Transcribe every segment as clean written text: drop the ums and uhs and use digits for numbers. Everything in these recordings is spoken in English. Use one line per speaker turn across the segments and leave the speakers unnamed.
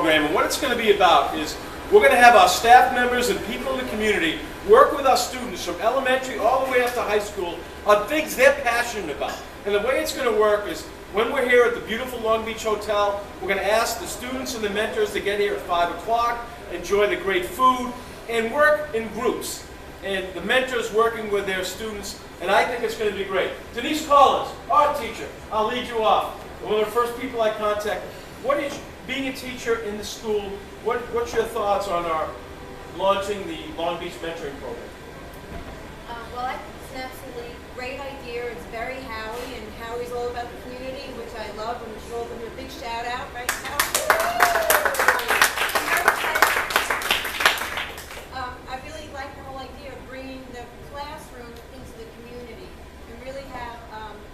program, and what it's going to be about is we're going to have our staff members and people in the community work with our students from elementary all the way up to high school on things they're passionate about. And the way it's going to work is when we're here at the beautiful Long Beach Hotel, we're going to ask the students and the mentors to get here at 5 o'clock, enjoy the great food, and work in groups. And the mentors working with their students, and I think it's going to be great. Denise Collins, art teacher, I'll lead you off. One of the first people I contacted. What is being a teacher in the school? What's your thoughts on our launching the Long Beach Mentoring Program?
Well, I think it's an absolutely great idea. It's very Howie, and Howie's all about the community, which I love, and we should all give him a big shout out, right, Howie? I really like the whole idea of bringing the classroom into the community and really have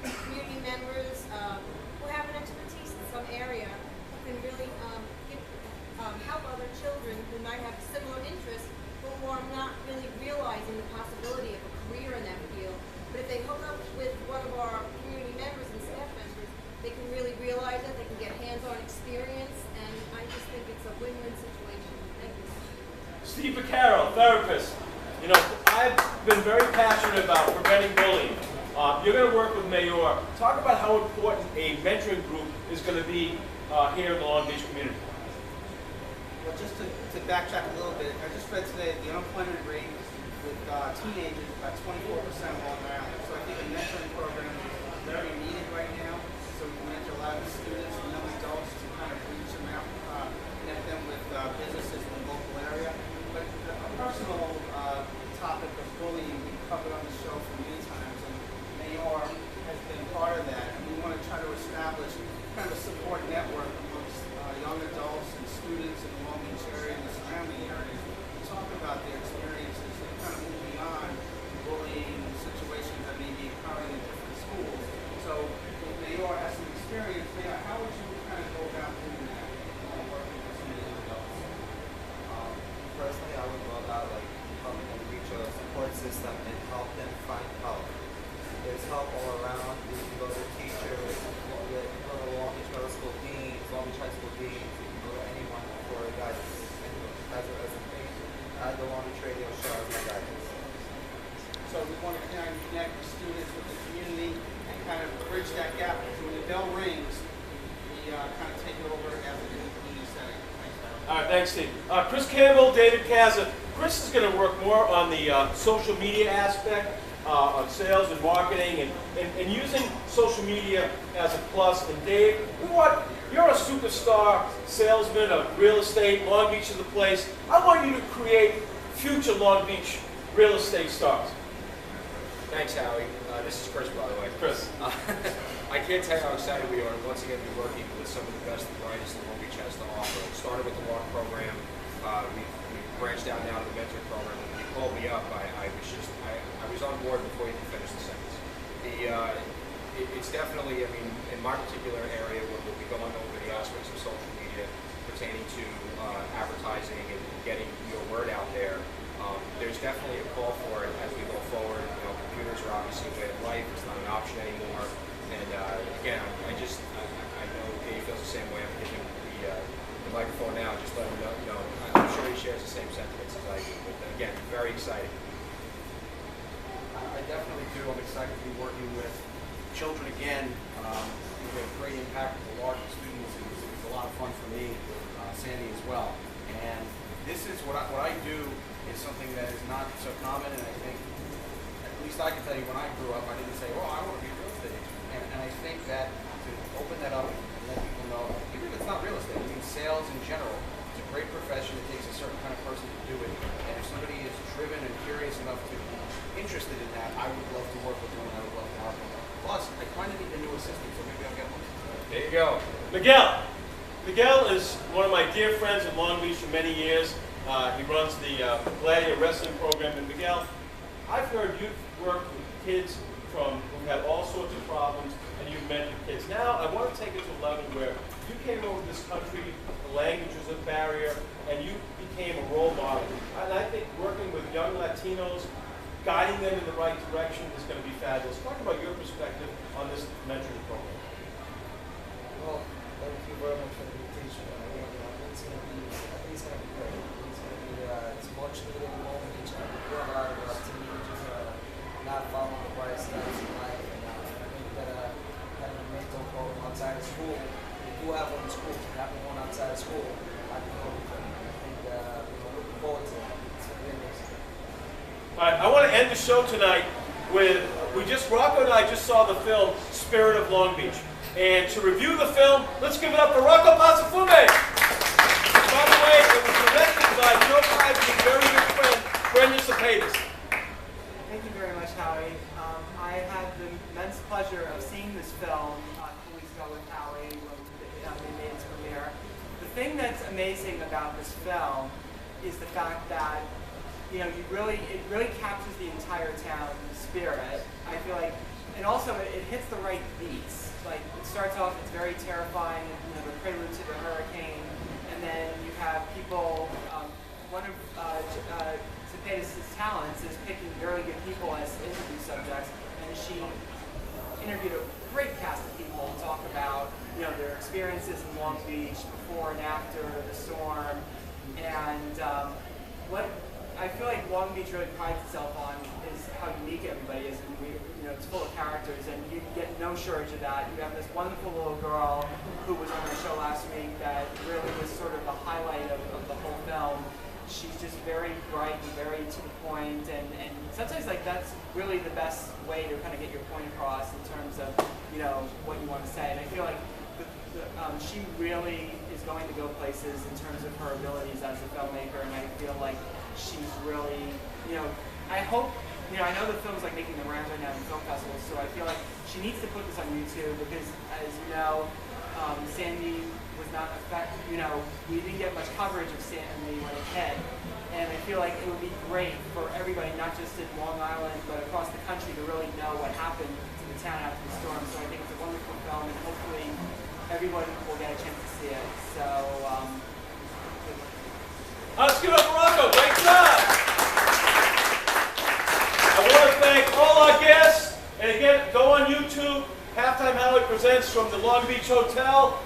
community members who have an expertise in some area who can really help other children who might have similar interests but who are not really realizing the possibility of a career in that field. But if they hook up with one of our community members and staff members, they can really realize it, they can get hands-on experience, and I just think it's a win-win situation. Thank you.
Steve Vaccaro, therapist. You know, I've been very passionate about preventing bullying. You're going to work with Mayor. Talk about how important a mentoring group is going to be here in the Long Beach community.
Well, just to backtrack a little bit, I just read today the unemployment rate with teenagers is about 24% of Long Island. So I think a mentoring program is very needed right now. So we can mentor a lot of students and young adults to kind of reach them out, connect them with businesses in the local area. But a personal topic of bullying we've covered on the show for many times, and Mayor has been part of that. And we want to try to establish kind of a support network amongst young adults and students in the Long Beach area and the surrounding areas to talk about their experiences and kind of move beyond bullying situations that may be occurring in different schools. So if Mayor has some experience, Mayor, how would you kind of go about doing that, working with some of the adults?
Personally, I would go about helping them reach a support system and help them find help. There's help all around. You can go to teachers, you can go to Long Beach Middle School deans, Long Beach High School deans, you can go to anyone for guidance. As a thing, the Long Beach Radio Show as my guidance.
So we want to kind of connect the students with the community and kind of bridge that gap. So when the bell rings, we kind of take it over as a community setting. Thanks, Darryl.
All right, thanks, Steve. Chris Campbell, David Kaza. Chris is going to work more on the social media aspect, on sales and marketing, and using social media as a plus. And Dave, you're a superstar salesman of real estate. Long Beach is the place. I want you to create future Long Beach real estate stars.
Thanks, Howie. This is Chris, by the way.
Chris.
I can't tell you how excited we are to once again be working with some of the best and brightest that Long Beach has to offer. It started with the law program. We branched out now to the mentoring program. And when you called me up, I was on board before you could finish the sentence. It's definitely, I mean, in my particular area, we'll be going over the aspects of social media pertaining to advertising and getting your word out there. There's definitely a call for it as we go forward. You know, computers are obviously a way of life. It's not an option anymore. And again, I know Dave feels the same way. I'm giving the microphone now. Just let him know. I'm sure he shares the same sentiments as I do. But again, very exciting.
I definitely do. I'm excited to be working with children again. We had a great impact with the larger students. It was a lot of fun for me, Sandy as well. And this is what I do is something that is not so common. And I think, at least I can tell you, when I grew up, I didn't say, "Well, I want to be a real estate agent." And I think that to open that up and let people know, even if it's not real estate, I mean sales in general, it's a great profession. It takes a certain kind of person to do it. And if somebody is driven and curious enough to be interested in that, I would love to work with them and I would love to help them. Plus, I kind of need a new assistant, so maybe I'll get one.
There you go. Miguel. Miguel is one of my dear friends in Long Beach for many years. He runs the Gladiator Wrestling program. And Miguel, I've heard you've worked with kids who've had all sorts of problems, and you've mentored kids. Now, I want to take it to a level where you came over to this country, the language was a barrier, and you became a role model. And I think working with young Latinos, guiding them in the right direction is going to be fabulous. Talk about your perspective on this mentoring program.
Well, thank you very much for the invitation. I really want to
outside of school at the film. I think we're looking forward to it. It's going to be amazing.
All right, I want to end the show tonight with, Rocco and I just saw the film Spirit of Long Beach. And to review the film, let's give it up for Rocco Pasafume. By the way, it was directed by Joe Pipe's very good friend, Brenda Cepetis.
Thank you very much, Howie. I had the immense pleasure of seeing this film a couple weeks ago with Howie when they made its premiere. The thing that's amazing about this film is the fact that it really captures the entire town spirit. I feel like, and also it hits the right beats. Like it starts off, it's very terrifying, the prelude to the hurricane, and then you have people. One of Cepetis' talents is picking very good people as interview subjects, and she interviewed a great cast of people to talk about their experiences in Long Beach before and after the storm, and what I feel like Long Beach really prides itself on is how unique everybody is. It's full of characters, and you get no shortage of that. You have this wonderful little girl who was on our show last week that really was sort of the highlight of the whole film. She's just very bright and very to the point, and sometimes that's really the best way to kind of get your point across in terms of what you want to say. And I feel like she really is going to go places in terms of her abilities as a filmmaker, and I feel like she's really, I hope, I know the film's making the rounds right now in film festivals, so I feel like she needs to put this on YouTube because, as you know, Sandy was not affected, we didn't get much coverage of Sandy when it hit, and I feel like it would be great for everybody, not just in Long Island, but across the country to really know what happened to the town after the storm. So I think it's a wonderful film, and hopefully everyone will get a chance to see it. So,
Let's give it up for Rocco. Great job. I want to thank all our guests. And again, go on YouTube. Halftime Howie presents from the Long Beach Hotel.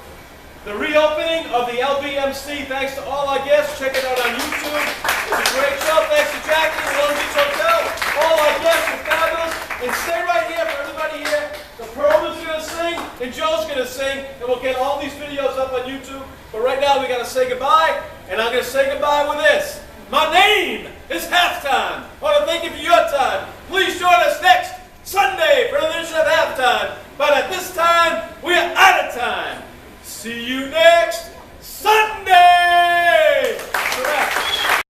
The reopening of the LBMC. Thanks to all our guests. Check it out on YouTube. It's a great show. Thanks to Jackie, the Long Beach Hotel. All our guests are fabulous. And stay right here for everybody here. The Perlman's going to sing, and Joe's going to sing, and we'll get all these videos up on YouTube. But right now, we got to say goodbye, and I'm going to say goodbye with this. My name is Halftime. I want to thank you for your time. Please join us next Sunday for another edition of Halftime. But at this time, we are out of time. See you next Sunday!